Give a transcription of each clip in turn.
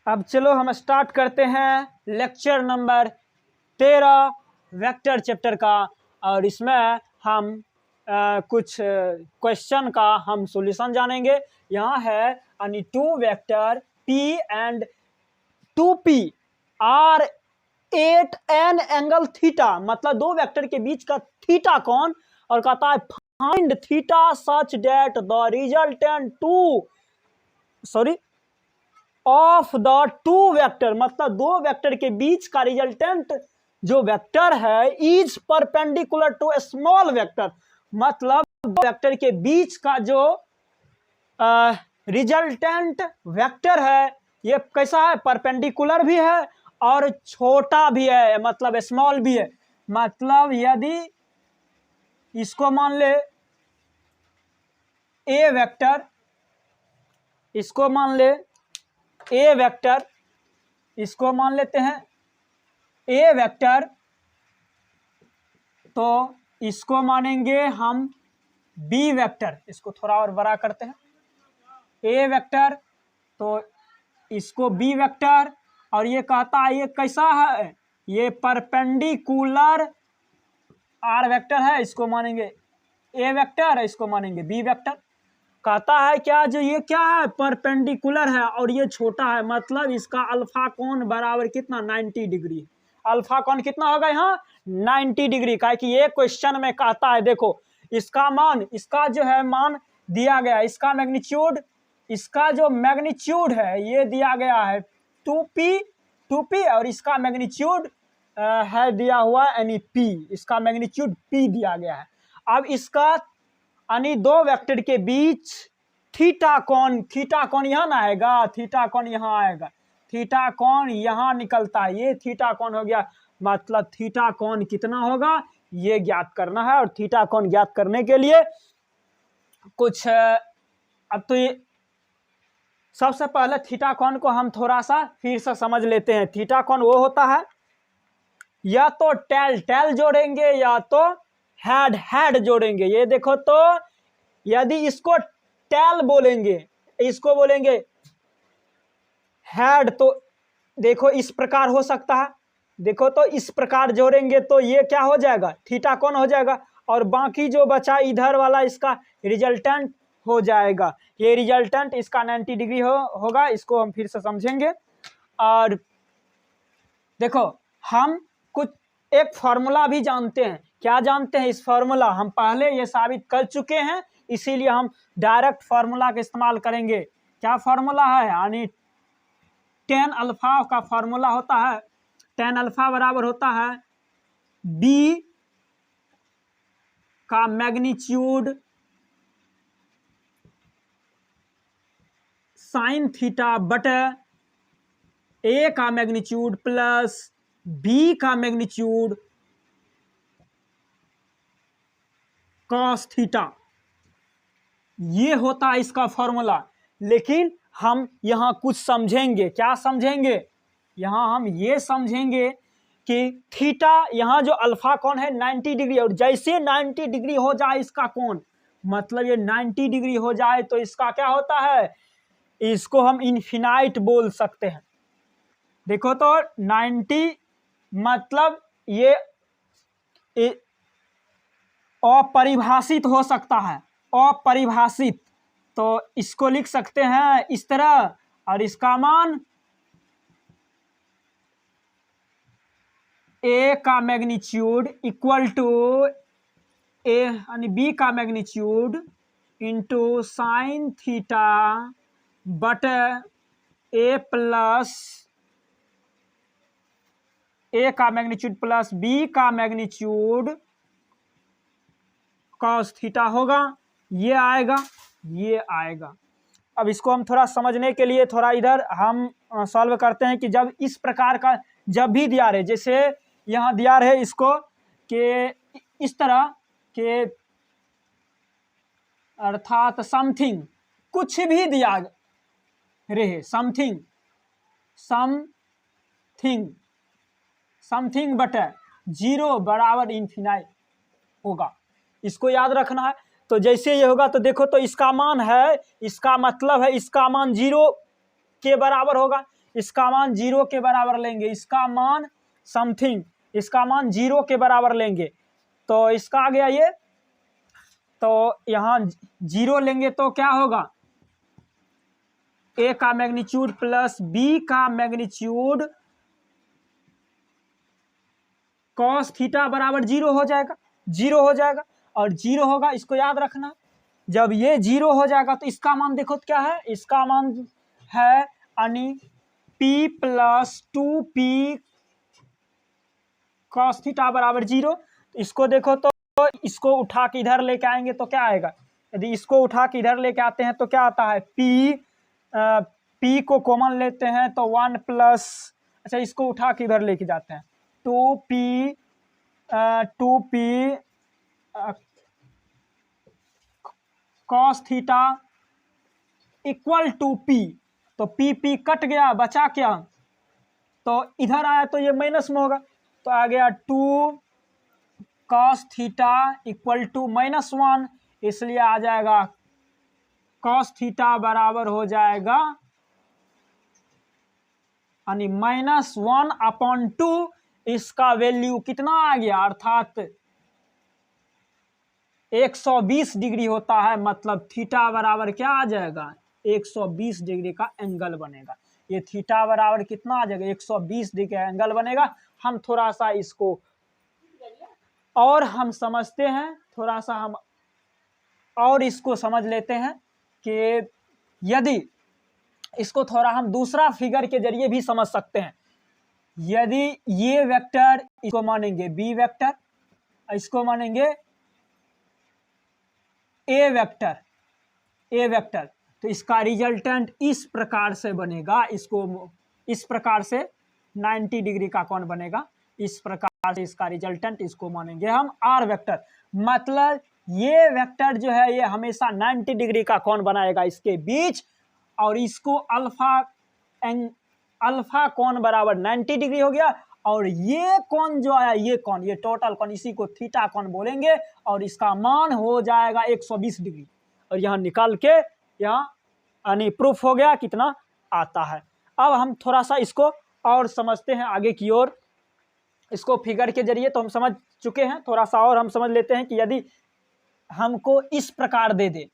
अब चलो हम स्टार्ट करते हैं लेक्चर नंबर 13 वेक्टर चैप्टर का। और इसमें हम कुछ क्वेश्चन का हम सॉल्यूशन जानेंगे। यहाँ है यानी two vector P and 2P are at an angle theta, मतलब दो वेक्टर के बीच का थीटा कौन, और कहता है find theta such that the resultant of the two vector, मतलब दो वेक्टर के बीच का रिजल्टेंट जो वेक्टर है is perpendicular to small vector, मतलब दो वेक्टर के बीच का जो रिजल्टेंट वेक्टर है ये कैसा है, परपेंडिकुलर भी है और छोटा भी है, मतलब स्मॉल भी है। मतलब यदि इसको मान ले ए वेक्टर, इसको मान ले ए वेक्टर, इसको मान लेते हैं ए वेक्टर, तो इसको मानेंगे हम बी वेक्टर। इसको थोड़ा और बड़ा करते हैं, ए वेक्टर तो इसको बी वेक्टर, और ये कहता है ये कैसा है, ये परपेंडिकुलर आर वेक्टर है, इसको मानेंगे ए वेक्टर, इसको मानेंगे बी वेक्टर। कहता है क्या, जो ये क्या है, परपेंडिकुलर है और ये छोटा है, मतलब इसका अल्फा कोण बराबर कितना, 90 डिग्री। अल्फा कोण कितना होगा यहाँ, 90 डिग्री का। कि ये क्वेश्चन में कहता है देखो इसका मान, इसका जो है मान दिया गया, इसका मैग्नीट्यूड, इसका जो मैग्नीट्यूड है ये दिया गया है 2p, और इसका मैग्नीट्यूड है दिया हुआ यानी p, इसका मैग्नीट्यूड p दिया गया है। अब इसका यानी दो वेक्टर के बीच थीटा कोण यहाँ ना आएगा, थीटा कोण यहाँ आएगा, थीटा कोण यहाँ निकलता है, ये थीटा कोण हो गया। मतलब थीटा कोण कितना होगा ये ज्ञात करना है, और थीटा कोण ज्ञात करने के लिए कुछ अब तो ये सबसे पहले थीटा कोण को हम थोड़ा सा फिर से समझ लेते हैं। थीटा कोण वो होता है या तो टेल जोड़ेंगे या तो हेड जोड़ेंगे। ये देखो तो यदि इसको टेल बोलेंगे, इसको बोलेंगे हेड, तो देखो इस प्रकार हो सकता है, देखो तो इस प्रकार जोड़ेंगे तो ये क्या हो जाएगा, थीटा कोण हो जाएगा, और बाकी जो बचा इधर वाला इसका रिजल्टेंट हो जाएगा। ये रिजल्टेंट इसका 90 डिग्री होगा। इसको हम फिर से समझेंगे। और देखो हम कुछ एक फॉर्मूला भी जानते हैं। क्या जानते हैं, इस फॉर्मूला हम पहले ये साबित कर चुके हैं, इसीलिए हम डायरेक्ट फॉर्मूला का इस्तेमाल करेंगे। क्या फॉर्मूला है, यानी tan अल्फा का फॉर्मूला होता है, tan अल्फा बराबर होता है b का मैग्नीट्यूड साइन थीटा बटे a का मैग्नीट्यूड प्लस b का मैग्नीट्यूड कॉस थीटा, ये होता है इसका फॉर्मूला। लेकिन हम यहाँ कुछ समझेंगे। क्या समझेंगे, यहाँ हम ये समझेंगे कि थीटा, यहाँ जो अल्फा कोण है 90 डिग्री, और जैसे 90 डिग्री हो जाए इसका कोण, मतलब ये 90 डिग्री हो जाए तो इसका क्या होता है, इसको हम इन्फिनाइट बोल सकते हैं। देखो तो 90 मतलब ये अपरिभाषित हो सकता है, अपरिभाषित, तो इसको लिख सकते हैं इस तरह, और इसका मान a का मैग्नीट्यूड इक्वल टू a यानी b का मैग्नीट्यूड इंटू साइन थीटा बटे a प्लस a का मैग्नीट्यूड प्लस b का मैग्नीट्यूड कॉस थीटा होगा। ये आएगा, ये आएगा। अब इसको हम थोड़ा समझने के लिए थोड़ा इधर हम सॉल्व करते हैं कि जब इस प्रकार का जब भी दिया रहे, जैसे यहाँ दिया रहे इसको कि इस तरह के, अर्थात समथिंग, कुछ भी दिया रहे, समथिंग बटे 0 बराबर इन्फिनाइट होगा, इसको याद रखना है। तो जैसे ये होगा तो देखो तो इसका मान है, इसका मतलब है इसका मान 0 के बराबर होगा, इसका मान 0 के बराबर लेंगे, इसका मान समथिंग, इसका मान 0 के बराबर लेंगे, तो इसका आ गया ये, तो यहाँ 0 लेंगे तो क्या होगा, ए का मैग्नीट्यूड प्लस बी का मैग्नीट्यूड कॉस थीटा बराबर 0 हो जाएगा, 0 हो जाएगा, और 0 होगा, इसको याद रखना। जब ये 0 हो जाएगा तो इसका मान देखो तो क्या है, इसका मान है यानी p plus 2p cos theta बराबर 0। इसको देखो तो इसको उठा के इधर लेके आएंगे तो क्या आएगा, यदि इसको उठा के इधर लेके आते हैं तो क्या आता है, p को कॉमन लेते हैं तो 1 प्लस, अच्छा इसको उठा के इधर लेके जाते हैं 2p cos theta equal to p, तो p कट गया, बचा क्या, तो इधर आया तो ये माइनस में होगा, तो आ गया 2 कॉस थीटा इक्वल टू -1, इसलिए आ जाएगा कॉस थीटा बराबर हो जाएगा यानी -1/2। इसका वैल्यू कितना आ गया, अर्थात 120 डिग्री होता है, मतलब थीटा बराबर क्या आ जाएगा, 120 डिग्री का एंगल बनेगा। ये थीटा बराबर कितना आ जाएगा, 120 डिग्री का एंगल बनेगा। हम थोड़ा सा इसको और हम समझते हैं, थोड़ा सा हम और इसको समझ लेते हैं कि यदि इसको थोड़ा हम दूसरा फिगर के जरिए भी समझ सकते हैं। यदि ये वेक्टर, इसको मानेंगे बी वेक्टर, इसको मानेंगे ए वेक्टर, तो इसका रिजल्टेंट इस प्रकार से बनेगा, इसको इस प्रकार से 90 डिग्री का कौन बनेगा, इस प्रकार से इसका रिजल्टेंट, इसको मानेंगे हम आर वेक्टर। मतलब ये वेक्टर जो है ये हमेशा 90 डिग्री का कौन बनाएगा इसके बीच, और इसको अल्फा कौन बराबर 90 डिग्री हो गया, और ये कौन जो आया, ये कौन, ये टोटल कौन, इसी को थीटा कौन बोलेंगे, और इसका मान हो जाएगा 120 डिग्री। और यहाँ निकाल के यहाँ यानी प्रूफ हो गया कितना आता है। अब हम थोड़ा सा इसको और समझते हैं आगे की ओर। इसको फिगर के जरिए तो हम समझ चुके हैं, थोड़ा सा और हम समझ लेते हैं कि यदि हमको इस प्रकार दे दे,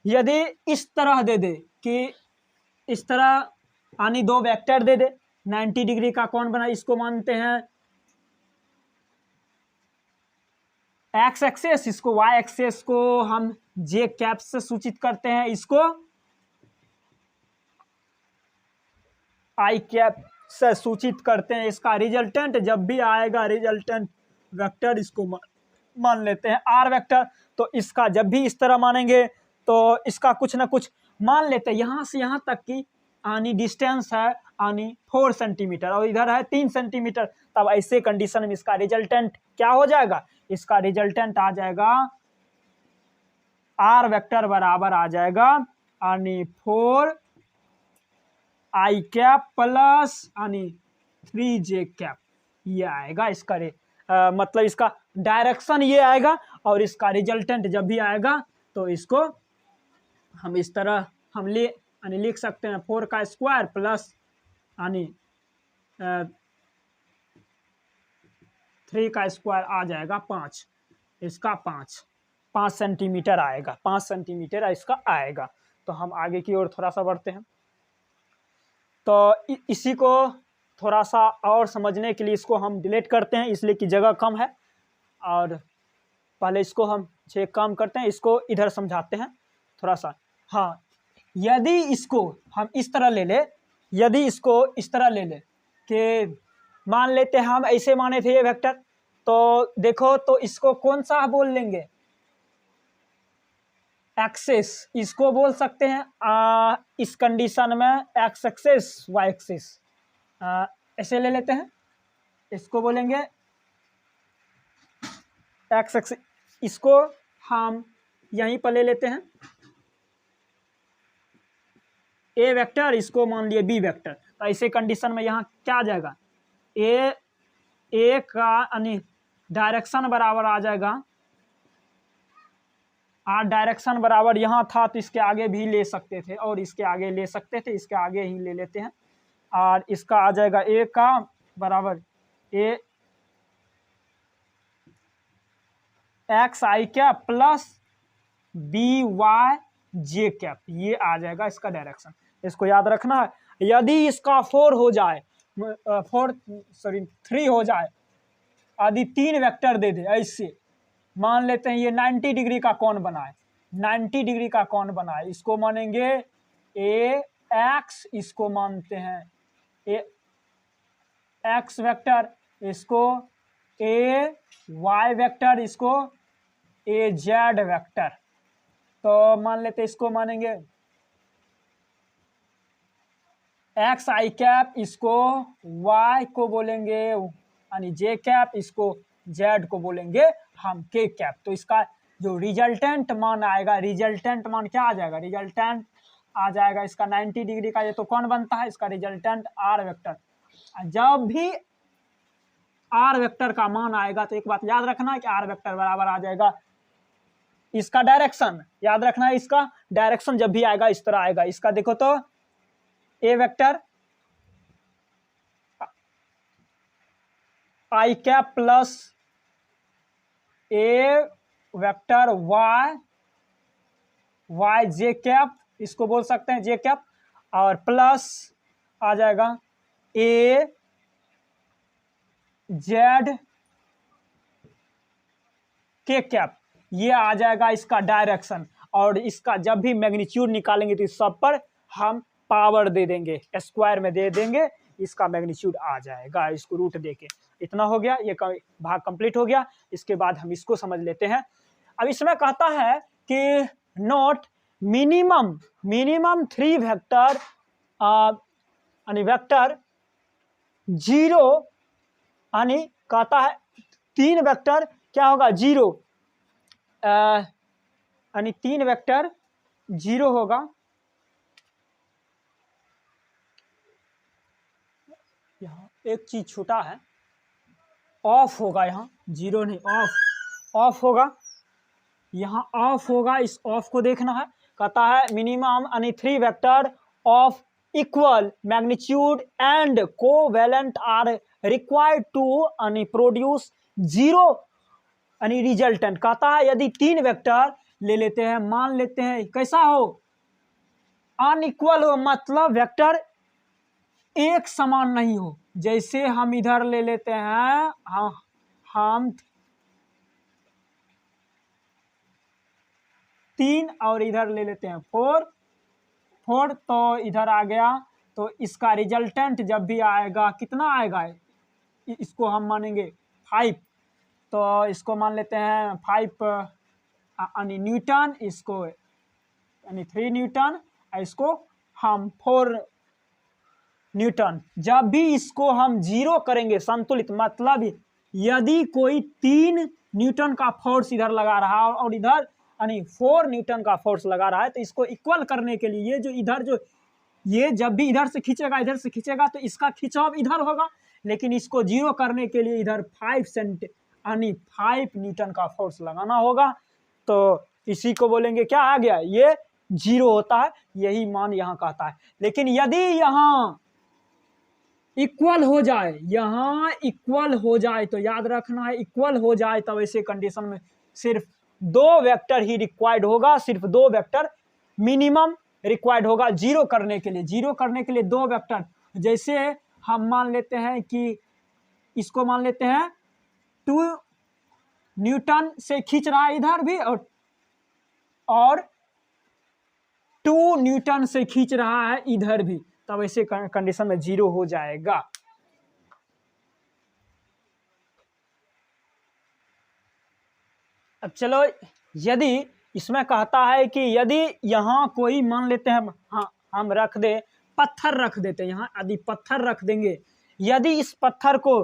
यदि इस तरह दे दे कि इस तरह यानी दो वेक्टर दे दे, 90 डिग्री का कौन बना, इसको मानते हैं एक्स एक्सेस, इसको वाई एक्सेस को हम जे कैप से सूचित करते हैं, इसको आई कैप से सूचित करते हैं। इसका रिजल्टेंट जब भी आएगा, रिजल्टेंट वेक्टर इसको मान लेते हैं आर वेक्टर। तो इसका जब भी इस तरह मानेंगे तो इसका कुछ ना कुछ मान लेते हैं। यहाँ से यहाँ तक की यानी डिस्टेंस है यानी 4 सेंटीमीटर और इधर है 3 सेंटीमीटर, तब ऐसे कंडीशन में इसका रिजल्टेंट क्या हो जाएगा, इसका रिजल्टेंट आ जाएगा आर वेक्टर बराबर आ जाएगा यानी 4 आई कैप प्लस यानी 3 जे कैप, ये आएगा इसका मतलब इसका डायरेक्शन ये आएगा। और इसका रिजल्टेंट जब भी आएगा तो इसको हम इस तरह हम यानी लिख सकते हैं 4 का स्क्वायर प्लस यानी 3 का स्क्वायर आ जाएगा 5, इसका 5 सेंटीमीटर आएगा, 5 सेंटीमीटर इसका आएगा। तो हम आगे की ओर थोड़ा सा बढ़ते हैं। तो इसी को थोड़ा सा और समझने के लिए इसको हम डिलीट करते हैं, इसलिए कि जगह कम है, और पहले इसको हम चेक काम करते हैं, इसको इधर समझाते हैं थोड़ा सा। हाँ, यदि इसको हम इस तरह ले ले, यदि इसको इस तरह ले ले कि मान लेते हैं हम ऐसे माने थे ये वेक्टर, तो देखो तो इसको कौन सा बोल लेंगे, एक्सेस, इसको बोल सकते हैं इस कंडीशन में एक्स एक्सेस वाई एक्सेस, ऐसे ले लेते हैं, इसको बोलेंगे एक्स एक्सेस, इसको हम यहीं पर ले लेते हैं ए वेक्टर, इसको मान लिए बी वेक्टर। तो ऐसे कंडीशन में यहाँ क्या आ जाएगा, ए का यानी डायरेक्शन बराबर आ जाएगा आर, डायरेक्शन बराबर यहाँ था तो इसके आगे भी ले सकते थे और इसके आगे ले सकते थे, इसके आगे ही ले लेते हैं और इसका आ जाएगा ए का बराबर ए एक्स आई कैप प्लस बी वाई जे कैप, ये आ जाएगा इसका डायरेक्शन। इसको याद रखना है। यदि इसका 4 हो जाए 3 हो जाए, यदि 3 वेक्टर दे दे ऐसे, मान लेते हैं ये 90 डिग्री का कोण बनाए, 90 डिग्री का कोण बनाए, इसको मानेंगे ए एक्स, इसको मानते हैं ए एक्स वेक्टर, इसको ए वाई वेक्टर, इसको ए जेड वेक्टर। तो मान लेते हैं इसको मानेंगे एक्स आई कैप, इसको वाई को बोलेंगे यानी जे कैप, इसको जेड को बोलेंगे हम के कैप। तो इसका जो रिजल्टेंट मान आएगा, रिजल्टेंट मान क्या आ जाएगा, रिजल्टेंट आ जाएगा इसका 90 डिग्री का, ये तो कौन बनता है, इसका रिजल्टेंट आर वेक्टर। जब भी आर वेक्टर का मान आएगा तो एक बात याद रखना है कि आर वेक्टर बराबर आ जाएगा इसका डायरेक्शन। याद रखना है इसका डायरेक्शन जब भी आएगा इस तरह आएगा। इसका देखो तो ए वेक्टर आई कैप प्लस ए वेक्टर वाई वाई जे कैप, इसको बोल सकते हैं जे कैप, और प्लस आ जाएगा ए जेड के कैप, ये आ जाएगा इसका डायरेक्शन। और इसका जब भी मैग्नीट्यूड निकालेंगे तो इस सब पर हम पावर दे देंगे, स्क्वायर में दे देंगे, इसका मैग्नीट्यूड आ जाएगा इसको रूट देके। इतना हो गया, ये भाग कंप्लीट हो गया। इसके बाद हम इसको समझ लेते हैं। अब इसमें कहता है कि नोट मिनिमम 3 वेक्टर यानी वेक्टर 0 यानी कहता है 3 वेक्टर क्या होगा 0 यानी 3 वेक्टर 0 होगा। यहाँ एक चीज छोटा है, ऑफ होगा, यहाँ 0 नहीं ऑफ होगा, यहाँ ऑफ होगा, इस ऑफ को देखना है। कहता है मिनिमम यानी 3 vector of equal magnitude and covalent are required to यानी प्रोड्यूस 0 यानी रिजल्टेंट। कहता है यदि 3 वेक्टर ले लेते हैं, मान लेते हैं कैसा हो अनइक्वल हो, मतलब वेक्टर एक समान नहीं हो। जैसे हम इधर ले लेते हैं हम 3 और इधर ले लेते हैं 4, तो इधर आ गया, तो इसका रिजल्टेंट जब भी आएगा कितना आएगा, इसको हम मानेंगे 5, तो इसको मान लेते हैं 5 यानी न्यूटन, इसको यानी 3 न्यूटन, इसको हम 4 न्यूटन। जब भी इसको हम 0 करेंगे संतुलित, मतलब यदि कोई 3 न्यूटन का फोर्स इधर लगा रहा है और इधर यानी 4 न्यूटन का फोर्स लगा रहा है, तो इसको इक्वल करने के लिए ये जब भी इधर से खींचेगा तो इसका खिंचाव इधर होगा, लेकिन इसको 0 करने के लिए इधर 5 न्यूटन का फोर्स लगाना होगा। तो इसी को बोलेंगे क्या आ गया, ये 0 होता है, यही मान यहाँ कहता है। लेकिन यदि यहाँ इक्वल हो जाए, तो याद रखना है इक्वल हो जाए, तब ऐसे कंडीशन में सिर्फ 2 वेक्टर ही रिक्वायर्ड होगा, सिर्फ 2 वेक्टर मिनिमम रिक्वायर्ड होगा 0 करने के लिए 2 वेक्टर। जैसे हम मान लेते हैं कि इसको मान लेते हैं 2 न्यूटन से खींच रहा है इधर भी, और 2 न्यूटन से खींच रहा है इधर भी, तब ऐसे कंडीशन में 0 हो जाएगा। अब चलो, यदि इसमें कहता है कि यदि यहाँ कोई मान लेते हैं हम रख दे, पत्थर रख देते हैं यहाँ, यदि पत्थर रख देंगे, यदि इस पत्थर को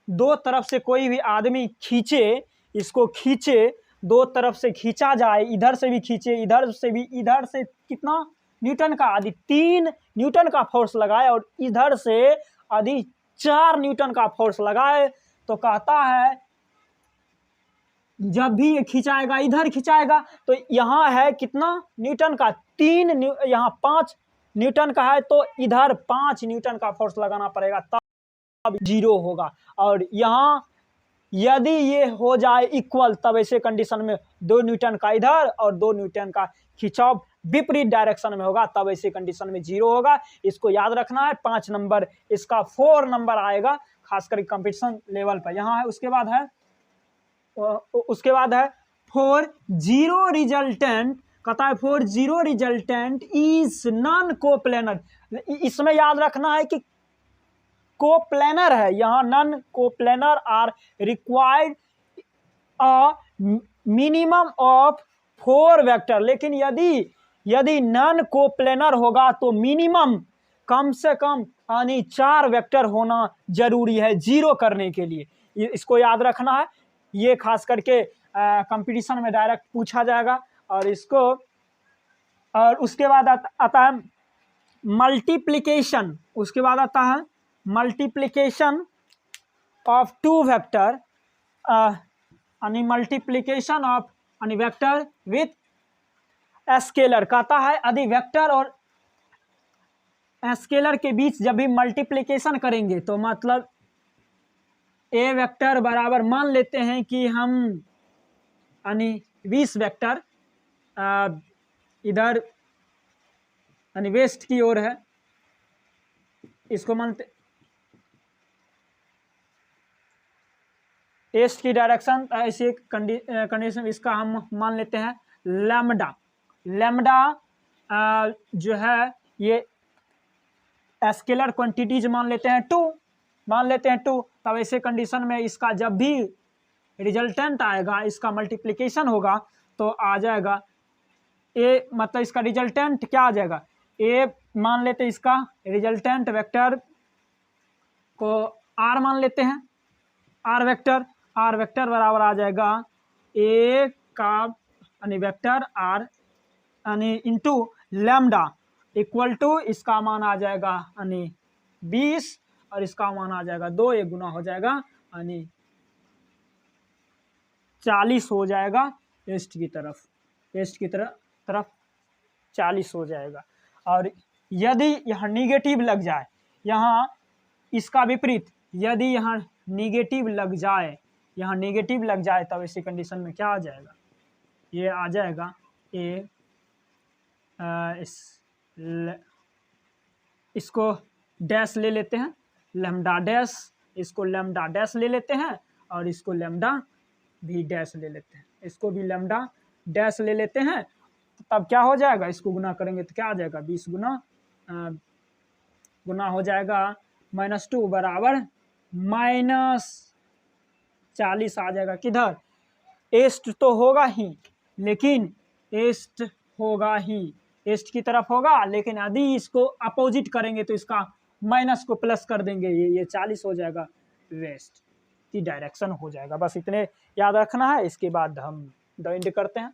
2 तरफ से कोई भी आदमी खींचे, इसको खींचे 2 तरफ से खींचा जाए, इधर से भी खींचे, इधर से कितना न्यूटन का, यदि 3 न्यूटन का फोर्स लगाए और इधर से यदि 4 न्यूटन का फोर्स लगाए, तो कहता है जब भी ये इधर खिंचाएगा तो यहाँ है कितना न्यूटन का 3, यहाँ 5 न्यूटन का है तो इधर 5 न्यूटन का फोर्स लगाना पड़ेगा तब 0 होगा। और यहाँ यदि ये हो जाए इक्वल तब ऐसे कंडीशन में 2 न्यूटन का इधर और 2 न्यूटन का खिंचाव विपरीत डायरेक्शन में होगा तब ऐसे कंडीशन में 0 होगा। इसको याद रखना है। 5 नंबर इसका 4 नंबर आएगा खासकर कंपटीशन लेवल पर। यहाँ है उसके बाद है फॉर जीरो रिजल्टेंट, कहता है for zero resultant is non coplanar. इसमें याद रखना है कि कोप्लेनर है, यहाँ non coplanar are required a minimum of 4 vector. लेकिन यदि नॉन कोप्लेनर होगा तो मिनिमम कम से कम यानी 4 वेक्टर होना जरूरी है 0 करने के लिए। इसको याद रखना है। ये खास करके कंपटीशन में डायरेक्ट पूछा जाएगा। और उसके बाद आता है मल्टीप्लिकेशन। उसके बाद आता है मल्टीप्लिकेशन ऑफ 2 वेक्टर, यानी मल्टीप्लिकेशन ऑफ यानी वेक्टर विथ स्केलर। कहता है यदि वेक्टर और स्केलर के बीच जब भी मल्टीप्लिकेशन करेंगे तो मतलब ए वेक्टर बराबर मान लेते हैं कि हम यानी 20 वेक्टर इधर यानी वेस्ट की ओर है, इसको मानते ईस्ट की डायरेक्शन। ऐसी कंडीशन इसका हम मान लेते हैं लैम्डा। लैम्डा जो है ये स्केलर क्वांटिटीज मान लेते हैं 2। तब ऐसे कंडीशन में इसका जब भी रिजल्टेंट आएगा, इसका मल्टीप्लिकेशन होगा तो आ जाएगा ए, मतलब इसका रिजल्टेंट क्या आ जाएगा, ए मान लेते हैं। इसका रिजल्टेंट वेक्टर को आर मान लेते हैं, आर वेक्टर बराबर आ जाएगा ए का यानी वेक्टर आर यानी इंटू लैम्डा इक्वल टू इसका मान आ जाएगा यानी 20 और इसका मान आ जाएगा 2, ये गुना हो जाएगा यानी 40 हो जाएगा। ईस्ट की तरफ 40 हो जाएगा। और यदि यहाँ निगेटिव लग जाए, यहाँ इसका विपरीत यदि यहाँ निगेटिव लग जाए तब ऐसी कंडीशन में क्या आ जाएगा, ये आ जाएगा ए इसको डैश ले लेते हैं लैम्डा डैश, इसको लैम्डा डैश ले लेते हैं और इसको लैम्डा भी डैश ले लेते हैं, इसको भी लैम्डा डैश ले लेते हैं। तब क्या हो जाएगा, इसको गुना करेंगे तो क्या आ जाएगा 20 गुना हो जाएगा -2 बराबर -40 आ जाएगा। किधर ईस्ट तो होगा ही, लेकिन ईस्ट की तरफ होगा, लेकिन यदि इसको अपोजिट करेंगे तो इसका माइनस को प्लस कर देंगे, ये 40 हो जाएगा, वेस्ट की डायरेक्शन हो जाएगा। बस इतने याद रखना है। इसके बाद हम द एंड करते हैं।